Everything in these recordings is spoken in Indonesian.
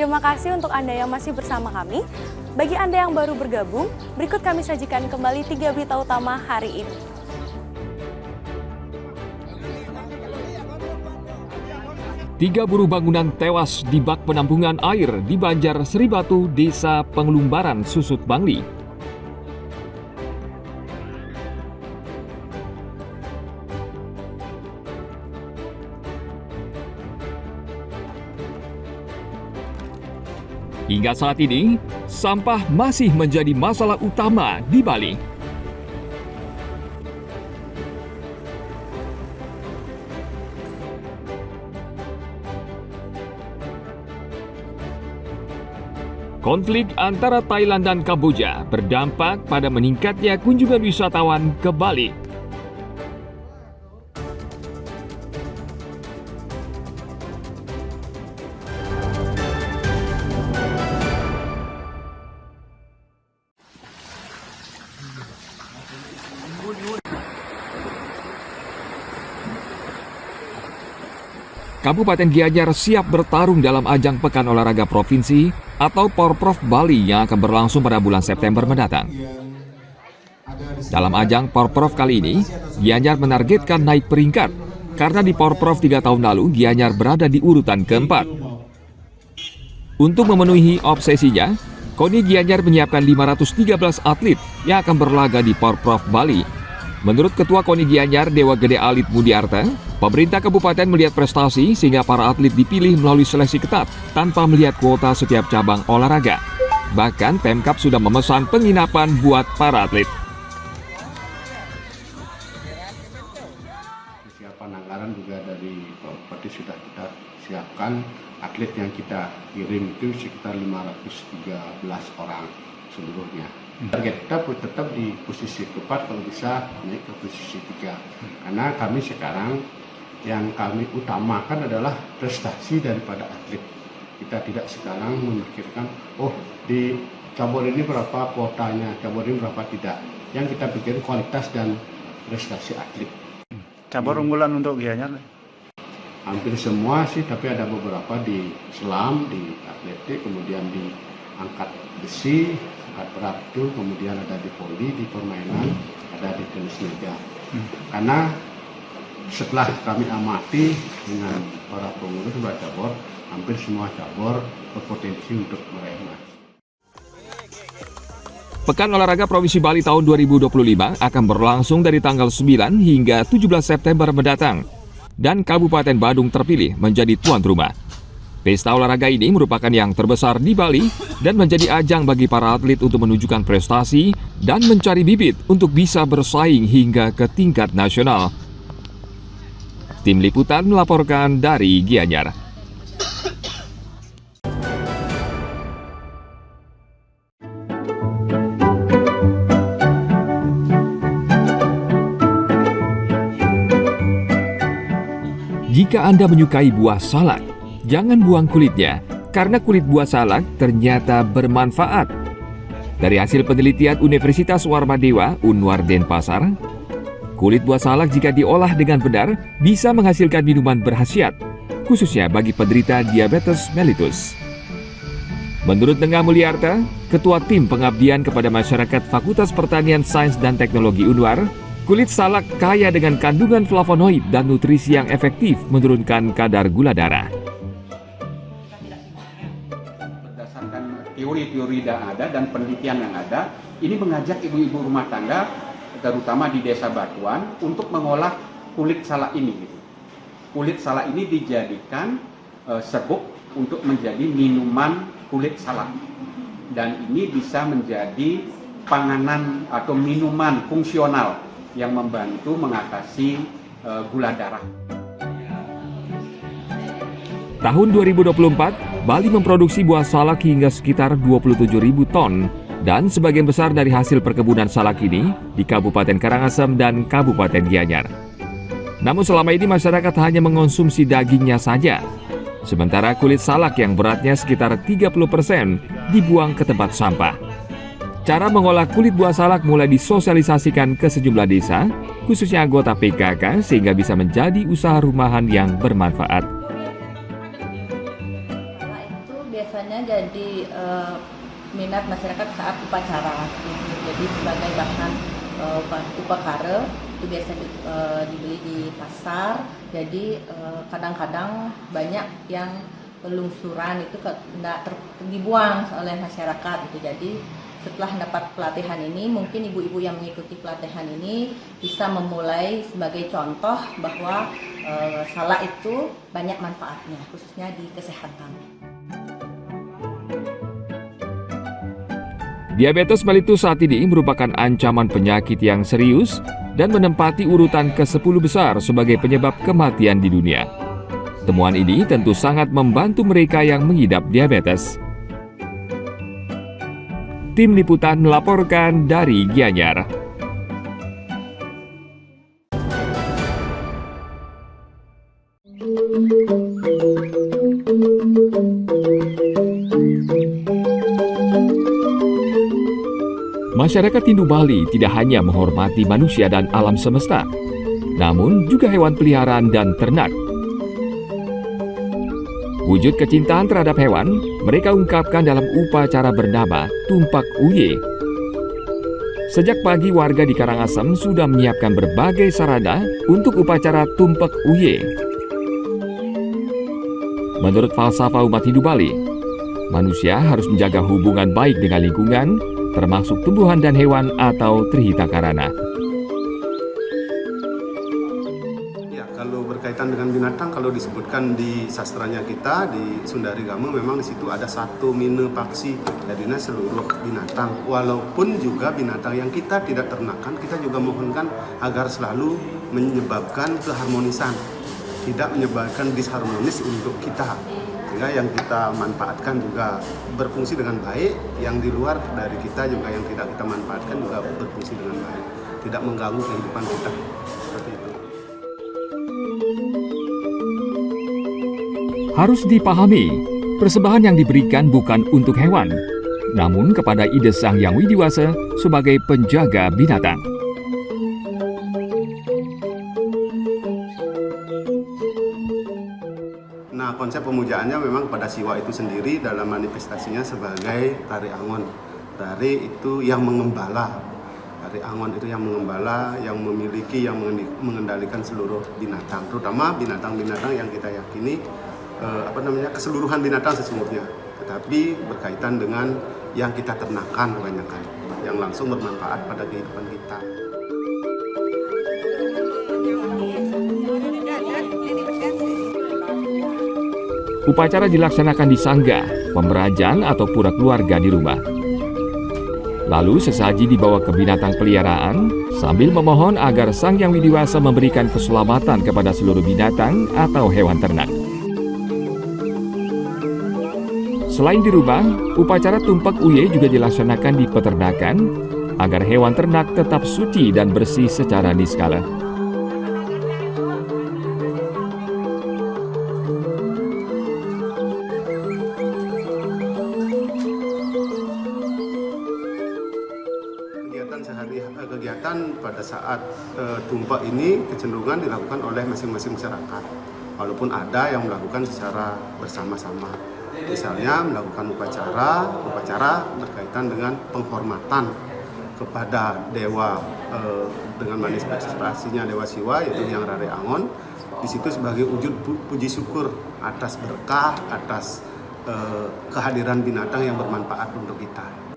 Terima kasih untuk Anda yang masih bersama kami. Bagi Anda yang baru bergabung, berikut kami sajikan kembali 3 berita utama hari ini. Tiga buruh bangunan tewas di bak penampungan air di Banjar Seribatu, Desa Pengelumbaran, Susut, Bangli. Hingga saat ini, sampah masih menjadi masalah utama di Bali. Konflik antara Thailand dan Kamboja berdampak pada meningkatnya kunjungan wisatawan ke Bali. Kabupaten Gianyar siap bertarung dalam ajang Pekan Olahraga Provinsi atau Porprov Bali yang akan berlangsung pada bulan September mendatang. Dalam ajang Porprov kali ini, Gianyar menargetkan naik peringkat karena di Porprov 3 tahun lalu Gianyar berada di urutan keempat. Untuk memenuhi obsesinya, KONI Gianyar menyiapkan 513 atlet yang akan berlaga di Porprov Bali. Menurut Ketua KONI Gianyar, Dewa Gede Alit Budiarta, pemerintah kabupaten melihat prestasi sehingga para atlet dipilih melalui seleksi ketat tanpa melihat kuota setiap cabang olahraga. Bahkan Pemkab sudah memesan penginapan buat para atlet. Kesiapan anggaran juga dari Bupati sudah kita siapkan. Atlet yang kita kirim itu sekitar 513 orang seluruhnya. Target kita tetap di posisi keempat, kalau bisa naik ke posisi 3. Karena kami sekarang yang kami utamakan adalah prestasi daripada atlet. Kita tidak sekarang memikirkan, oh di cabur ini berapa kuotanya, cabur ini berapa tidak. Yang kita pikir kualitas dan prestasi atlet. Cabur unggulan untuk Gianyar? Hampir semua sih, tapi ada beberapa di selam, di atletik, kemudian di angkat besi, angkat berat itu, kemudian ada di voli, di permainan, ada di tenis meja. Karena setelah kami amati dengan para pengurus cabur, hampir semua cabur berpotensi untuk meraih emas. Pekan Olahraga Provinsi Bali tahun 2025 akan berlangsung dari tanggal 9 hingga 17 September mendatang. Dan Kabupaten Badung terpilih menjadi tuan rumah. Pesta olahraga ini merupakan yang terbesar di Bali dan menjadi ajang bagi para atlet untuk menunjukkan prestasi dan mencari bibit untuk bisa bersaing hingga ke tingkat nasional. Tim Liputan melaporkan dari Gianyar. Jika Anda menyukai buah salak, jangan buang kulitnya, karena kulit buah salak ternyata bermanfaat. Dari hasil penelitian Universitas Warmadewa, Unwar Denpasar, kulit buah salak jika diolah dengan benar bisa menghasilkan minuman berkhasiat, khususnya bagi penderita diabetes mellitus. Menurut Tengah Mulyarta, Ketua Tim Pengabdian kepada Masyarakat Fakultas Pertanian Sains dan Teknologi Unwar, kulit salak kaya dengan kandungan flavonoid dan nutrisi yang efektif menurunkan kadar gula darah. Berdasarkan teori-teori yang ada dan penelitian yang ada, ini mengajak ibu-ibu rumah tangga, terutama di Desa Batuan, untuk mengolah kulit salak ini. Kulit salak ini dijadikan serbuk untuk menjadi minuman kulit salak. Dan ini bisa menjadi panganan atau minuman fungsional yang membantu mengatasi gula darah. Tahun 2024, Bali memproduksi buah salak hingga sekitar 27.000 ton dan sebagian besar dari hasil perkebunan salak ini di Kabupaten Karangasem dan Kabupaten Gianyar. Namun selama ini masyarakat hanya mengonsumsi dagingnya saja, sementara kulit salak yang beratnya sekitar 30% dibuang ke tempat sampah. Cara mengolah kulit buah salak mulai disosialisasikan ke sejumlah desa, khususnya anggota PKK, sehingga bisa menjadi usaha rumahan yang bermanfaat. Itu biasanya biasanya jadi minat masyarakat saat upacara. Jadi sebagai bahan upakara itu biasa dibeli di pasar. Jadi kadang-kadang banyak yang pelungsuran itu tidak dibuang oleh masyarakat gitu. Jadi setelah dapat pelatihan ini, mungkin ibu-ibu yang mengikuti pelatihan ini bisa memulai sebagai contoh bahwa salak itu banyak manfaatnya, khususnya di kesehatan. Diabetes mellitus saat ini merupakan ancaman penyakit yang serius dan menempati urutan ke-10 besar sebagai penyebab kematian di dunia. Temuan ini tentu sangat membantu mereka yang mengidap diabetes. Tim Liputan melaporkan dari Gianyar. Masyarakat Hindu Bali tidak hanya menghormati manusia dan alam semesta, namun juga hewan peliharaan dan ternak. Wujud kecintaan terhadap hewan mereka ungkapkan dalam upacara bernama Tumpak Uye. Sejak pagi warga di Karangasem sudah menyiapkan berbagai sarana untuk upacara Tumpak Uye. Menurut falsafah umat Hindu Bali, manusia harus menjaga hubungan baik dengan lingkungan, termasuk tumbuhan dan hewan atau Trihita Karana. Ya, kalau berkaitan dengan binatang, kalau disebutkan di sastranya kita di Sundarigama, memang di situ ada satu mine paksi, jadinya seluruh binatang. Walaupun juga binatang yang kita tidak ternakan, kita juga mohonkan agar selalu menyebabkan keharmonisan, tidak menyebabkan disharmonis untuk kita. Sehingga yang kita manfaatkan juga berfungsi dengan baik, yang di luar dari kita juga yang tidak kita manfaatkan juga berfungsi dengan baik, tidak mengganggu kehidupan kita. Seperti itu. Harus dipahami, persembahan yang diberikan bukan untuk hewan, namun kepada ide Sang Hyang Widiwasa sebagai penjaga binatang. Nah, konsep pemujaannya memang pada Siwa itu sendiri dalam manifestasinya sebagai tari angon. Tari itu yang mengembala. Tari angon itu yang mengembala, yang memiliki, yang mengendalikan seluruh binatang, terutama binatang-binatang yang kita yakini keseluruhan binatang sesungguhnya, tetapi berkaitan dengan yang kita ternakan kebanyakan, yang langsung bermanfaat pada kehidupan kita. Upacara dilaksanakan di sangga, pemberajan atau pura keluarga di rumah. Lalu sesaji dibawa ke binatang peliharaan sambil memohon agar Sang Hyang Widiwasa memberikan keselamatan kepada seluruh binatang atau hewan ternak. Selain di rumah, upacara Tumpak Uye juga dilaksanakan di peternakan agar hewan ternak tetap suci dan bersih secara niskala. Kegiatan pada saat tumpak ini kecenderungan dilakukan oleh masing-masing masyarakat, walaupun ada yang melakukan secara bersama-sama. Misalnya melakukan upacara berkaitan dengan penghormatan kepada dewa dengan manifestasinya Dewa Siwa, yaitu Hyang Rare Angon. Di situ sebagai wujud puji syukur atas berkah, atas kehadiran binatang yang bermanfaat untuk kita.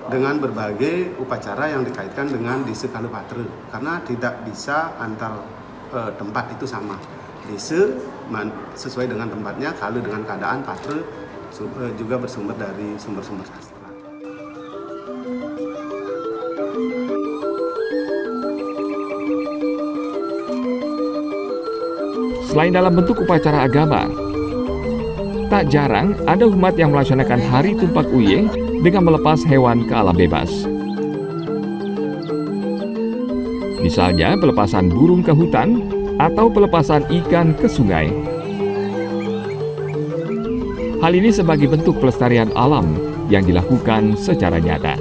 Dengan berbagai upacara yang dikaitkan dengan Desa Kalupatra, karena tidak bisa antar tempat itu sama. Desa sesuai dengan tempatnya, Kalu dengan keadaan, Patra juga bersumber dari sumber-sumber sastra. Selain dalam bentuk upacara agama, tak jarang ada umat yang melaksanakan Hari Tumpak Uye dengan melepas hewan ke alam bebas. Misalnya pelepasan burung ke hutan atau pelepasan ikan ke sungai. Hal ini sebagai bentuk pelestarian alam yang dilakukan secara nyata.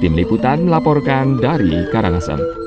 Tim Liputan melaporkan dari Karangasem.